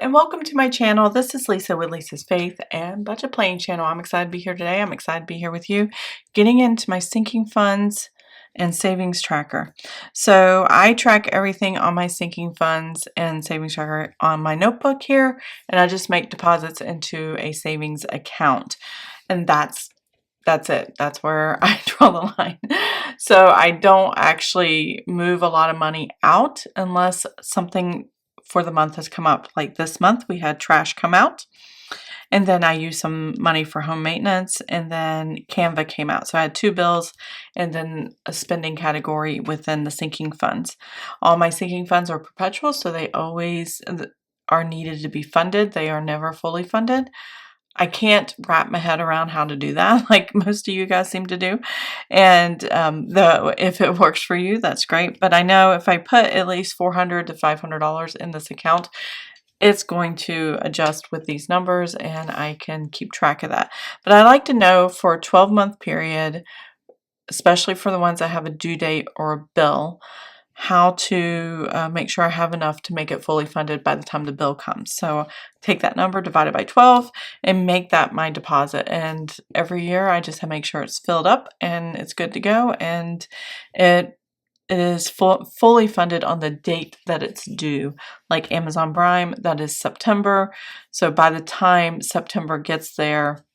and welcome to my channel. This is Lisa with Lisa's Faith and Budget Planning channel. I'm excited to be here today. I'm excited to be here with you, getting into my sinking funds and savings tracker. So I track everything on my sinking funds and savings tracker on my notebook here, and I just make deposits into a savings account. And that's it. That's where I draw the line. So I don't actually move a lot of money out unless something for the month has come up. Like this month we had trash come out, and then I used some money for home maintenance, and then Canva came out. So I had two bills and then a spending category within the sinking funds. All my sinking funds are perpetual, so they always are needed to be funded. They are never fully funded. I can't wrap my head around how to do that like most of you guys seem to do. And if it works for you, that's great. But I know if I put at least $400 to $500 in this account, it's going to adjust with these numbers and I can keep track of that. But I like to know for a 12-month period, especially for the ones that have a due date or a bill, how to make sure I have enough to make it fully funded by the time the bill comes. So take that number, divide it by 12, and make that my deposit. And every year I just make sure it's filled up and it's good to go. And it is fully funded on the date that it's due. Like Amazon Prime, that is September. So by the time September gets there,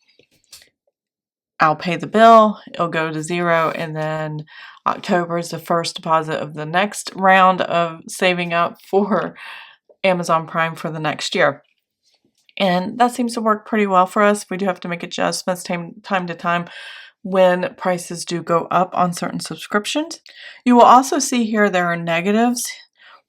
I'll pay the bill, it'll go to zero, and then October is the first deposit of the next round of saving up for Amazon Prime for the next year. And that seems to work pretty well for us. We do have to make adjustments time to time when prices do go up on certain subscriptions. You will also see here there are negatives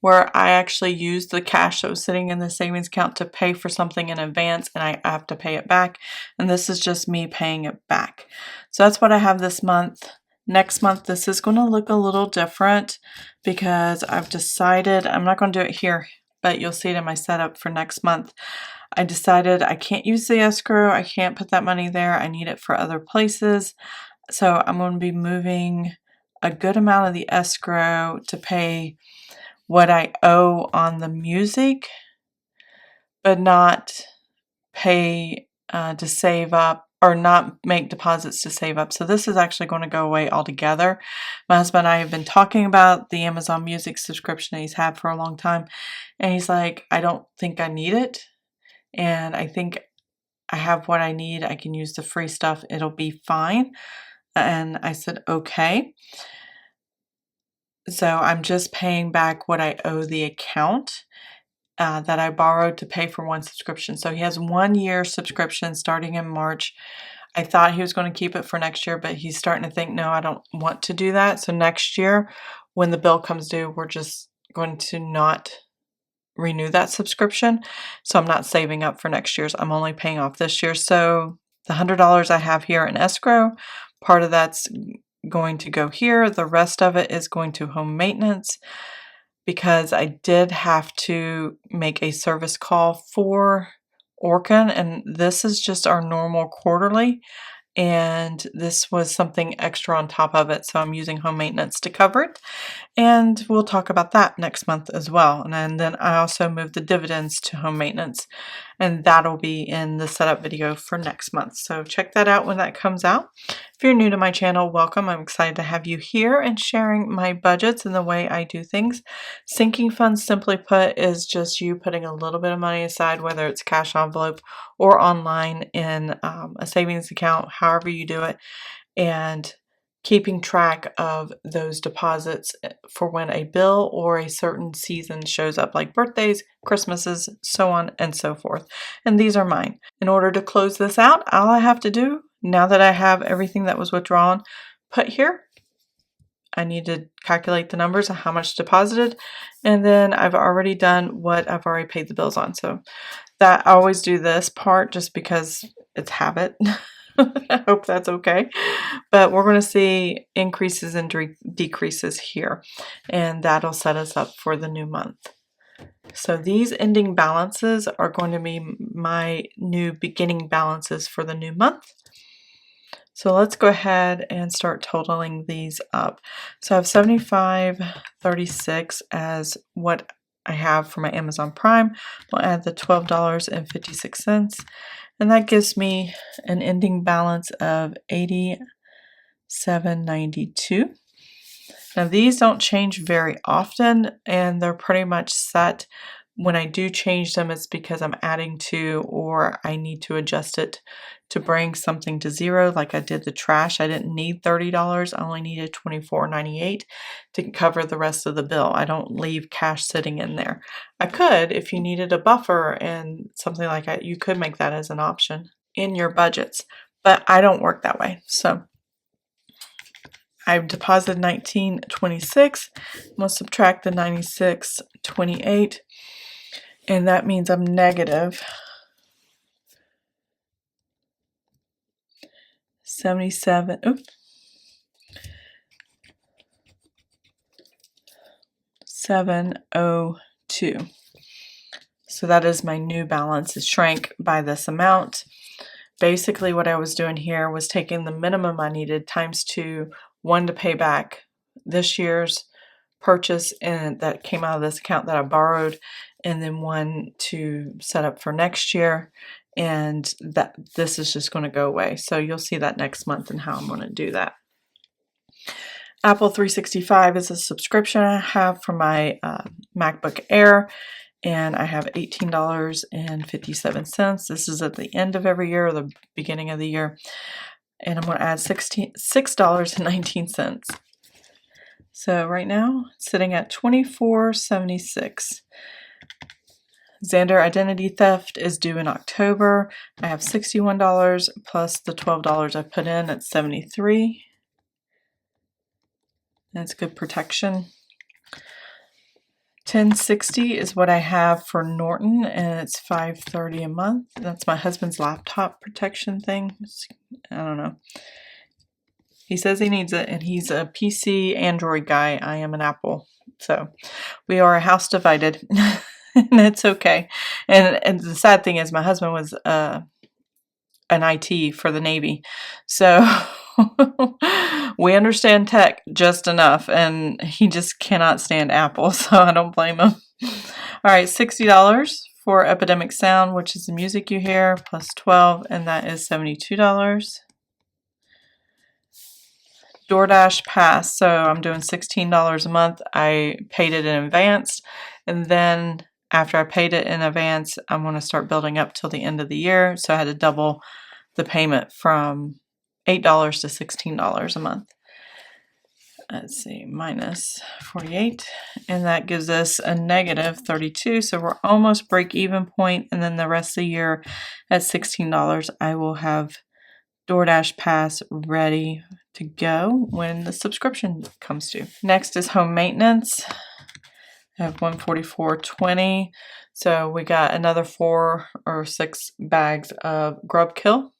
where I actually use the cash that was sitting in the savings account to pay for something in advance and I have to pay it back. And this is just me paying it back. So that's what I have this month. Next month, this is going to look a little different because I've decided, I'm not going to do it here, but you'll see it in my setup for next month. I decided I can't use the escrow. I can't put that money there. I need it for other places. So I'm going to be moving a good amount of the escrow to pay what I owe on the music, but not pay to save up, or not make deposits to save up. So this is actually going to go away altogether. My husband and I have been talking about the Amazon Music subscription that he's had for a long time, and he's like, I don't think I need it, and I think I have what I need. I can use the free stuff. It'll be fine. And I said, okay. So I'm just paying back what I owe the account that I borrowed to pay for one subscription. So he has 1 year subscription starting in March. I thought he was going to keep it for next year, but he's starting to think, no, I don't want to do that. So next year, when the bill comes due, we're just going to not renew that subscription. So I'm not saving up for next year's. I'm only paying off this year. So the $100 I have here in escrow, part of that's going to go here. The rest of it is going to home maintenance because I did have to make a service call for Orkin, and this is just our normal quarterly, and this was something extra on top of it, so I'm using home maintenance to cover it, and we'll talk about that next month as well. And then I also moved the dividends to home maintenance, and that'll be in the setup video for next month. So check that out when that comes out. If you're new to my channel, welcome. I'm excited to have you here and sharing my budgets and the way I do things. Sinking funds, simply put, is just you putting a little bit of money aside, whether it's cash envelope or online in a savings account, however you do it, and keeping track of those deposits for when a bill or a certain season shows up, like birthdays, Christmases, so on and so forth. And these are mine. In order to close this out, all I have to do, now that I have everything that was withdrawn put here, I need to calculate the numbers of how much deposited, and then I've already done what I've already paid the bills on. So that I always do this part just because it's habit. I hope that's okay. But we're going to see increases and decreases here, and that'll set us up for the new month. So these ending balances are going to be my new beginning balances for the new month. So let's go ahead and start totaling these up. So I have $75.36 as what I have for my Amazon Prime. We'll add the $12.56, and that gives me an ending balance of $87.92. Now these don't change very often, and they're pretty much set. When I do change them, it's because I'm adding to, or I need to adjust it to bring something to zero, like I did the trash. I didn't need $30, I only needed $24.98 to cover the rest of the bill. I don't leave cash sitting in there. I could, if you needed a buffer and something like that, you could make that as an option in your budgets, but I don't work that way. So I've deposited $19.26. I'm going to subtract the $96.28, and that means I'm negative $702. So that is my new balance. It shrank by this amount. Basically what I was doing here was taking the minimum I needed times 2, one to pay back this year's purchase and that came out of this account that I borrowed, and then one to set up for next year, and that this is just going to go away. So you'll see that next month and how I'm going to do that. Apple 365 is a subscription I have for my MacBook Air, and I have $18.57. This is at the end of every year or the beginning of the year, and I'm going to add $6.19. So right now, it's sitting at $24.76. Xander Identity Theft is due in October. I have $61 plus the $12 I put in at $73. That's good protection. $10.60 is what I have for Norton, and it's $5.30 a month. That's my husband's laptop protection thing. I don't know. He says he needs it, and he's a PC Android guy. I am an Apple. So we are a house divided, and it's okay. And the sad thing is my husband was an IT for the Navy. So we understand tech just enough, and he just cannot stand Apple, so I don't blame him. All right, $60 for Epidemic Sound, which is the music you hear, plus $12, and that is $72. DoorDash Pass, so I'm doing $16 a month. I paid it in advance, and then after I paid it in advance, I'm going to start building up till the end of the year, so I had to double the payment from $8 to $16 a month. Let's see, minus 48, and that gives us a negative 32, so we're almost break even point, and then the rest of the year at $16, I will have DoorDash Pass ready to go when the subscription comes due. Next is home maintenance. I have $144.20, so we got another 4 or 6 bags of Grub Kill,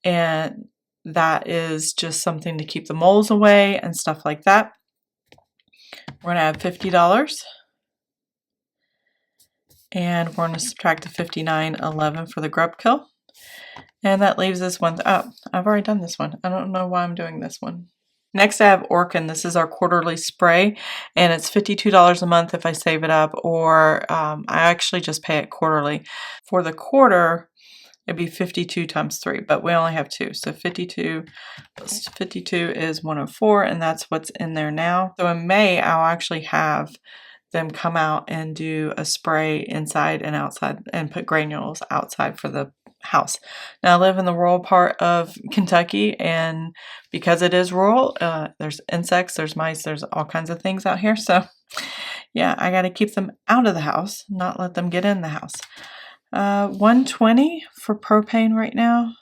and that is just something to keep the moles away and stuff like that. We're going to add $50, and we're going to subtract the $59.11 for the Grub Kill, and that leaves this one. Oh, I've already done this one. I don't know why I'm doing this one. Next I have Orkin. This is our quarterly spray, and it's $52 a month if I save it up, or I actually just pay it quarterly. For the quarter, it'd be 52 times 3, but we only have 2. So 52 plus 52 is 104, and that's what's in there now. So in May, I'll actually have them come out and do a spray inside and outside and put granules outside for the house. Now I live in the rural part of Kentucky, and because it is rural, there's insects, there's mice, there's all kinds of things out here. So yeah, I got to keep them out of the house, not let them get in the house. $120 for propane right now.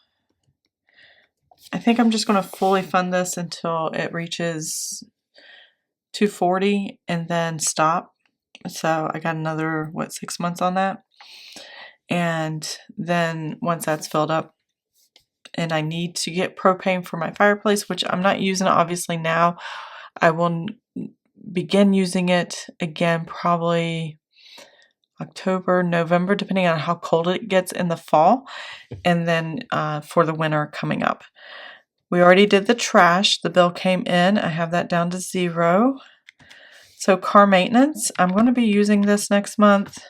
I think I'm just going to fully fund this until it reaches $240 and then stop. So I got another, 6 months on that. And then once that's filled up, and I need to get propane for my fireplace, which I'm not using it obviously now. I will begin using it again probably October, November, depending on how cold it gets in the fall, and then for the winter coming up. We already did the trash. The bill came in. I have that down to 0. So car maintenance, I'm going to be using this next month.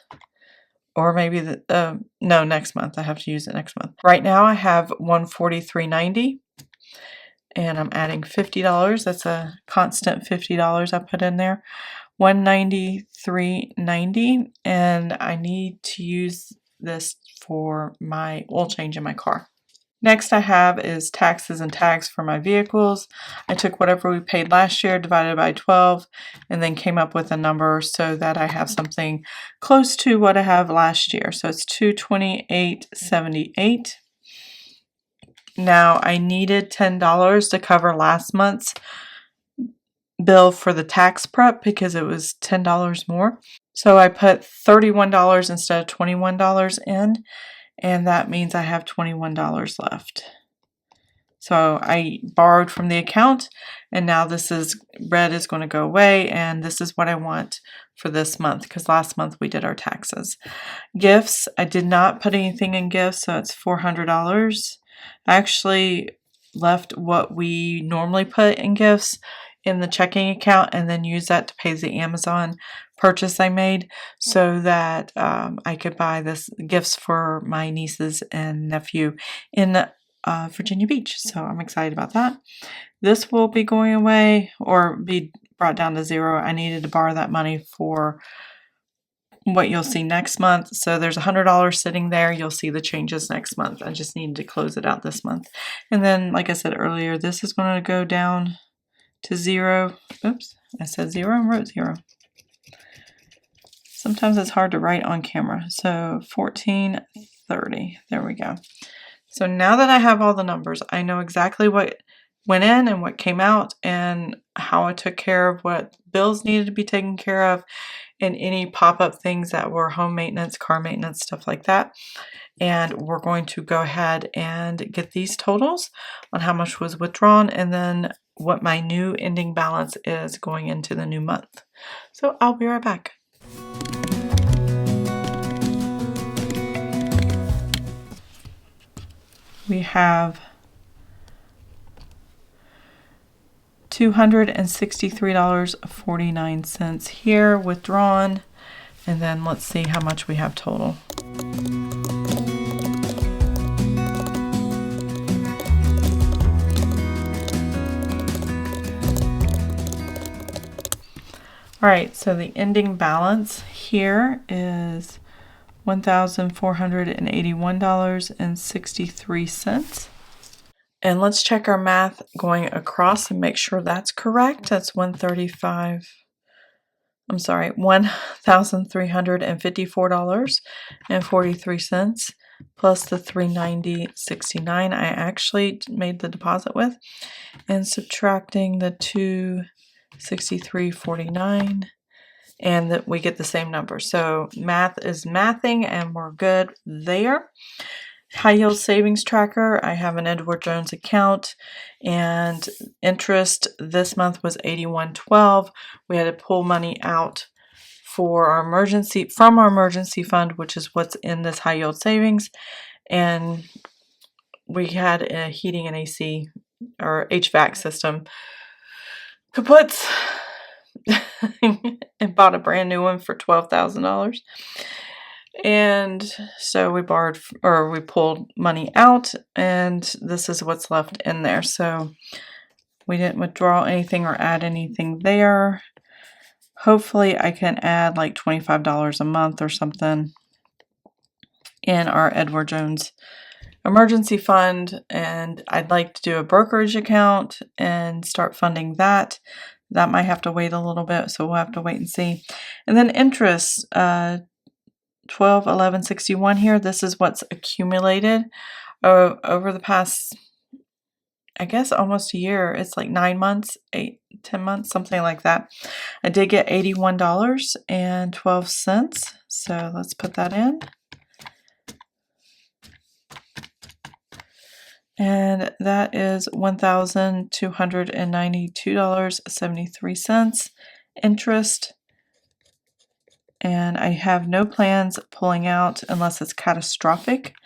Or maybe no, next month. I have to use it next month. Right now I have $143.90 and I'm adding $50. That's a constant $50 I put in there. $193.90, and I need to use this for my oil change in my car. Next I have is taxes and tags for my vehicles. I took whatever we paid last year, divided by 12, and then came up with a number so that I have something close to what I have last year. So it's $228.78. Now I needed $10 to cover last month's bill for the tax prep because it was $10 more. So I put $31 instead of $21 in, and that means I have $21 left. So I borrowed from the account, and now this is red is going to go away, and this is what I want for this month because last month we did our taxes. Gifts, I did not put anything in gifts, so it's $400. I actually left what we normally put in gifts in the checking account and then use that to pay the Amazon purchase I made so that I could buy this gifts for my nieces and nephew in Virginia Beach. So I'm excited about that. This will be going away or be brought down to zero. I needed to borrow that money for what you'll see next month. So there's $100 sitting there. You'll see the changes next month. I just needed to close it out this month. And then, like I said earlier, this is going to go down to zero. Oops, I said zero and wrote zero. Sometimes it's hard to write on camera. So $14.30. There we go. So now that I have all the numbers, I know exactly what went in and what came out and how I took care of what bills needed to be taken care of and any pop-up things that were home maintenance, car maintenance, stuff like that. And we're going to go ahead and get these totals on how much was withdrawn and then what my new ending balance is going into the new month. So I'll be right back. We have $263.49 here withdrawn, and then let's see how much we have total. All right, so the ending balance here is $1,481.63. And let's check our math going across and make sure that's correct. That's $1,354.43 plus the $390.69 I actually made the deposit with, and subtracting the $263.49, and that we get the same number. So math is mathing and we're good there. High yield savings tracker, I have an Edward Jones account, and interest this month was $81.12. We had to pull money out for our emergency fund, which is what's in this high yield savings, and we had a heating and AC or HVAC system kaputs and bought a brand new one for $12,000. And so we pulled money out, and this is what's left in there. So we didn't withdraw anything or add anything there. Hopefully I can add like $25 a month or something in our Edward Jones emergency fund, and I'd like to do a brokerage account and start funding that. That might have to wait a little bit, so we'll have to wait and see. And then interest, $12.11.61 here. This is what's accumulated over the past, I guess, almost a year. It's like 9 months, 10 months, something like that. I did get $81.12. So let's put that in. And that is $1,292.73 interest. And I have no plans pulling out unless it's catastrophic.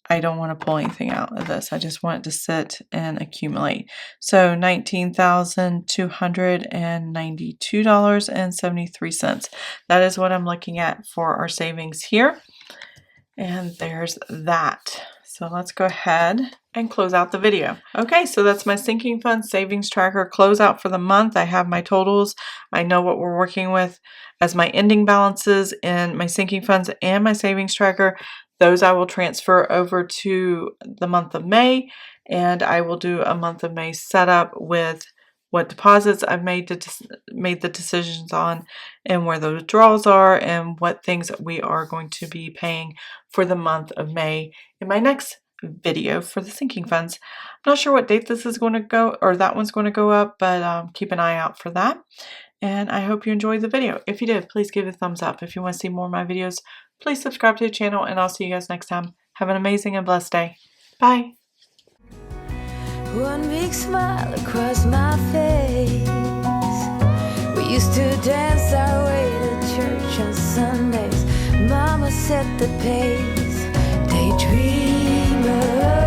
I don't want to pull anything out of this. I just want it to sit and accumulate. So $19,292.73. That is what I'm looking at for our savings here. And there's that. So let's go ahead and close out the video. Okay, so that's my sinking fund savings tracker closeout for the month. I have my totals. I know what we're working with as my ending balances in my sinking funds and my savings tracker. Those I will transfer over to the month of May, and I will do a month of May setup with what deposits I've made the decisions on, and where those withdrawals are, and what things we are going to be paying for the month of May in my next video for the sinking funds. I'm not sure what date this is going to go, or that one's going to go up, but keep an eye out for that. And I hope you enjoyed the video. If you did, please give it a thumbs up. If you want to see more of my videos, please subscribe to the channel, and I'll see you guys next time. Have an amazing and blessed day. Bye. One big smile across my face. We used to dance our way to church on Sundays. Mama set the pace. Daydreamer.